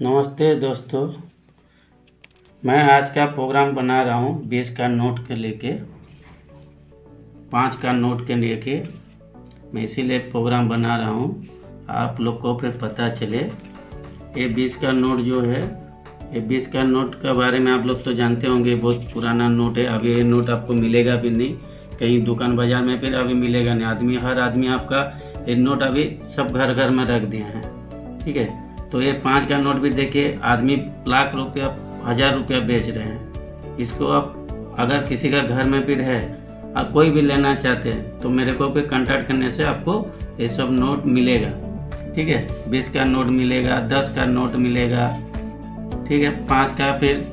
नमस्ते दोस्तों। मैं आज का प्रोग्राम बना रहा हूँ 20 का नोट के लेके 5 का नोट के लेके। मैं इसीलिए प्रोग्राम बना रहा हूँ, आप लोग को फिर पता चले। ये 20 का नोट जो है, ये 20 का नोट के बारे में आप लोग तो जानते होंगे, बहुत पुराना नोट है। अभी ये नोट आपको मिलेगा भी नहीं कहीं दुकान बाजार में, फिर अभी मिलेगा नहीं। हर आदमी आपका ये नोट अभी सब घर घर में रख दिए हैं, ठीक है। तो ये 5 का नोट भी देखिए, आदमी लाख रुपया 1000 रुपया बेच रहे हैं इसको। आप अगर किसी का घर में भी है और कोई भी लेना चाहते हैं तो मेरे को भी कांटेक्ट करने से आपको ये सब नोट मिलेगा, ठीक है। 20 का नोट मिलेगा, 10 का नोट मिलेगा, ठीक है। 5 का फिर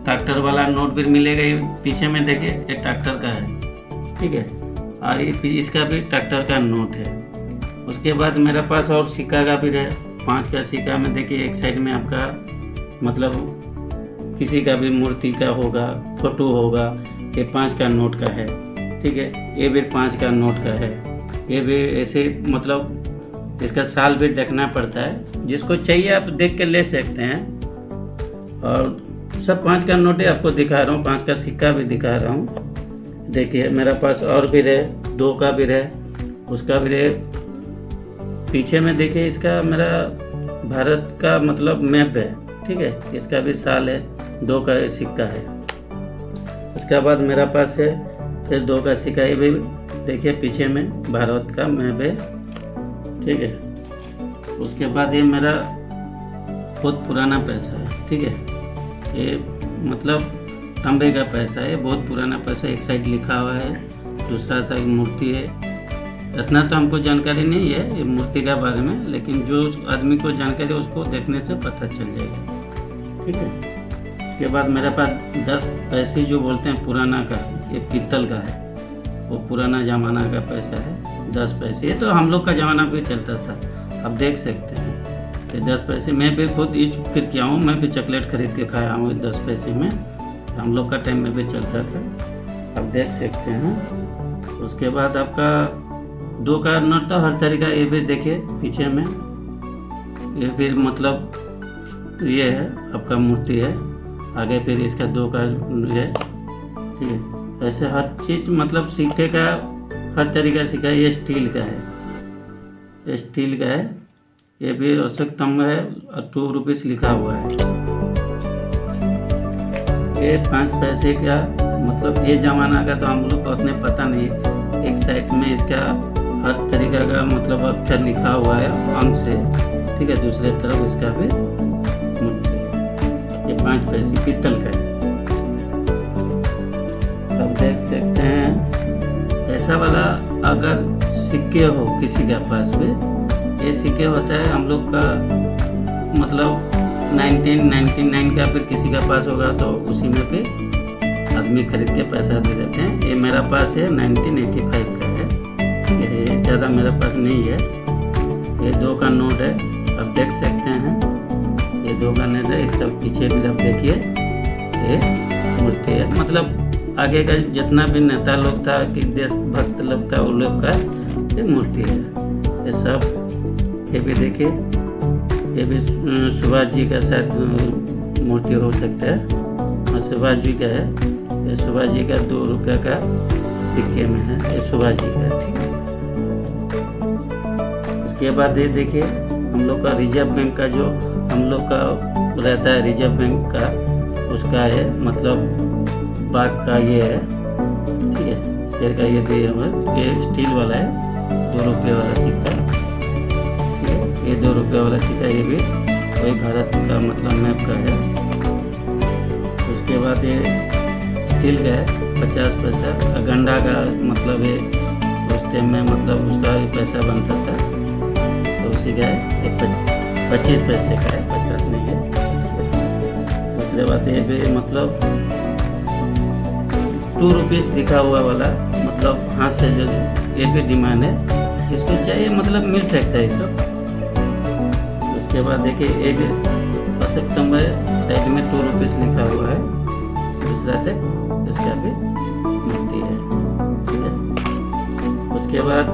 ट्रैक्टर वाला नोट भी मिलेगा। ये पीछे में देखिए, ये ट्रैक्टर का है, ठीक है। और इसका भी ट्रैक्टर का नोट है। उसके बाद मेरे पास और सिक्का का भी है। 5 का सिक्का में देखिए, एक साइड में आपका मतलब किसी का भी मूर्ति का होगा, फोटो होगा। ये 5 का नोट का है, ठीक है। ये भी 5 का नोट का है। ये भी ऐसे मतलब इसका साल भी देखना पड़ता है। जिसको चाहिए आप देख के ले सकते हैं। और सब 5 का नोट है, आपको दिखा रहा हूँ। 5 का सिक्का भी दिखा रहा हूँ। देखिए मेरे पास और भी रहे, 2 का भी रहे, उसका भी रहे। पीछे में देखिए, इसका मेरा भारत का मतलब मैप है, ठीक है। इसका भी साल है, 2 का सिक्का है। उसके बाद मेरा पास है फिर 2 का सिक्का। ये भी देखिए, पीछे में भारत का मैप है, ठीक है। उसके बाद ये मेरा बहुत पुराना पैसा है, ठीक है। ये मतलब तांबे का पैसा है, बहुत पुराना पैसा। एक साइड लिखा हुआ है, दूसरा तक मूर्ति है। इतना तो हमको जानकारी नहीं है ये मूर्ति के बारे में, लेकिन जो आदमी को जानकारी है उसको देखने से पता चल जाएगा, ठीक है। उसके बाद मेरे पास 10 पैसे जो बोलते हैं पुराना का, ये पीतल का है। वो पुराना ज़माना का पैसा है, 10 पैसे। ये तो हम लोग का ज़माना भी चलता था, आप देख सकते हैं। ये 10 पैसे मैं भी खुद ईच फिर किया हूँ। मैं भी चॉकलेट खरीद के खाया हूँ 10 पैसे में। हम लोग का टाइम में भी चलता था, आप देख सकते हैं। उसके बाद आपका 2 का नोट तो हर तरीका। ये भी देखिए पीछे में, ये फिर मतलब ये है आपका मूर्ति है। आगे फिर इसका 2 का है, ठीक है। ऐसे हर चीज़ मतलब सिक्के का हर तरीका सिक्का है। ये स्टील का है, ये स्टील का है। ये भी अशोक स्तंभ है और 2 रुपीस लिखा हुआ है। ये 5 पैसे का मतलब ये ज़माना का तो हम लोग को उतने पता नहीं है। एक साइड में इसका हर तरीका का मतलब अक्षर लिखा हुआ है अंक से, ठीक है। दूसरे तरफ इसका भी मूर्ति है। ये 5 पैसे पीतल का है, आप देख सकते हैं। ऐसा वाला अगर सिक्के हो किसी के पास भी, ये सिक्के होता है हम लोग का मतलब 1999 का, फिर किसी का पास होगा तो उसी में भी आदमी खरीद के पैसा दे देते हैं। ये मेरा पास है 1985 का है। ये ज़्यादा मेरे पास नहीं है। ये 2 का नोट है, आप देख सकते हैं। ये 2 का नोट है। इसका पीछे भी आप देखिए, ये मूर्ति है। मतलब आगे का जितना भी नेता लोग था कि देशभक्त लोग था, वो लोग का ये मूर्ति है। ये सब ये भी देखिए, ये भी सुभाष जी का शायद मूर्ति हो सकता है, और सुभाष जी का है। ये सुभाष जी का 2 रुपये का सिक्के में है, ये सुभाष जी का है, ठीक है। उसके बाद ये देखिए, हम लोग का रिजर्व बैंक का जो हम लोग का रहता है, रिजर्व बैंक का उसका है मतलब बाग का ये है, ठीक है। शेर का ये भी है। ये स्टील वाला है, 2 रुपये वाला सिक्का, ठीक है। ये 2 रुपये वाला सिक्का, ये भी वही भारत का मतलब मैप का है। उसके बाद ये स्टील का है, 50 पैसा। गंडा का मतलब ये उस टाइम में मतलब उसका भी पैसा बनता था, तो उसी का है। ये 25 पैसे का है, 50 नहीं है। दूसरे बात ये भी मतलब 2 रुपीस लिखा हुआ वाला, मतलब हाथ से जो ये भी डिमांड है, जिसको चाहिए मतलब मिल सकता है सब। उसके बाद देखिए, एक अशोक स्तंभ है, साइड में 2 रुपीस लिखा हुआ है। दूसरा से इसका भी मूर्ति है, ठीक है। उसके बाद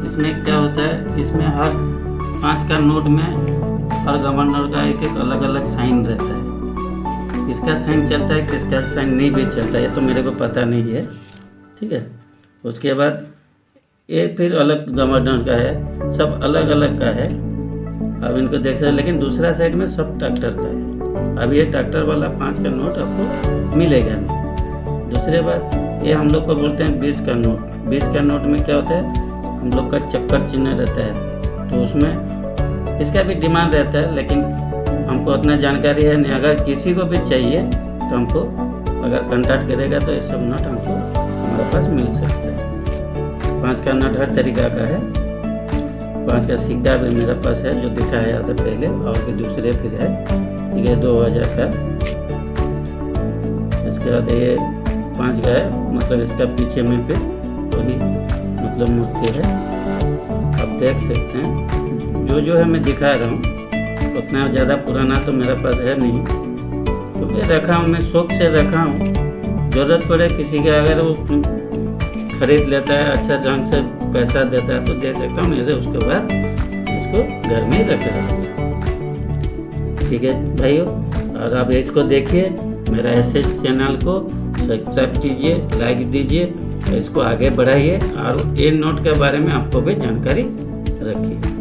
इसमें क्या होता है, इसमें हर 5 का नोट में हर गवर्नर का एक एक अलग अलग साइन रहता है, किसका साइन चलता है किसका साइन नहीं भी चलता है, ये तो मेरे को पता नहीं है। ठीक है, उसके बाद ये फिर अलग गवर्नर का है, सब अलग अलग का है। अब इनको देख सकते, लेकिन दूसरा साइड में सब ट्रैक्टर का है। अब ये ट्रैक्टर वाला 5 का नोट आपको मिलेगा नहीं। दूसरे बात, ये हम लोग को बोलते हैं 20 का नोट। 20 का नोट में क्या होता है, हम लोग का चक्कर चिन्ह रहता है, तो उसमें इसका भी डिमांड रहता है, लेकिन हमको उतना जानकारी है नहीं। अगर किसी को भी चाहिए तो हमको अगर कॉन्टैक्ट करेगा तो ये सब नोट हमको हमारे पास मिल सकता है। 5 का नोट हर तरीका का है। 5 का सिक्का भी मेरे पास है जो दिखाया था पहले, और भी दूसरे फिर है। ठीक है, 2000 का। इसके बाद ये 5 का है, मतलब इसका पीछे में फिर वही मतलब मूर्ति है, आप देख सकते हैं। जो है मैं दिखा रहा हूँ, उतना ज़्यादा पुराना तो मेरे पास है नहीं, तो मैं रखा हूँ, मैं शौक से रखा हूँ। ज़रूरत पड़े किसी का, अगर वो खरीद लेता है, अच्छा ढंग से पैसा देता है तो दे सकता हूँ, मेरे उसके बाद इसको घर में रख रहा हूँ। ठीक है भाइयों, और आप इसको देखिए, मेरा ऐसे चैनल को सब्सक्राइब कीजिए, लाइक दीजिए, इसको आगे बढ़ाइए, और ये नोट के बारे में आपको भी जानकारी रखिए।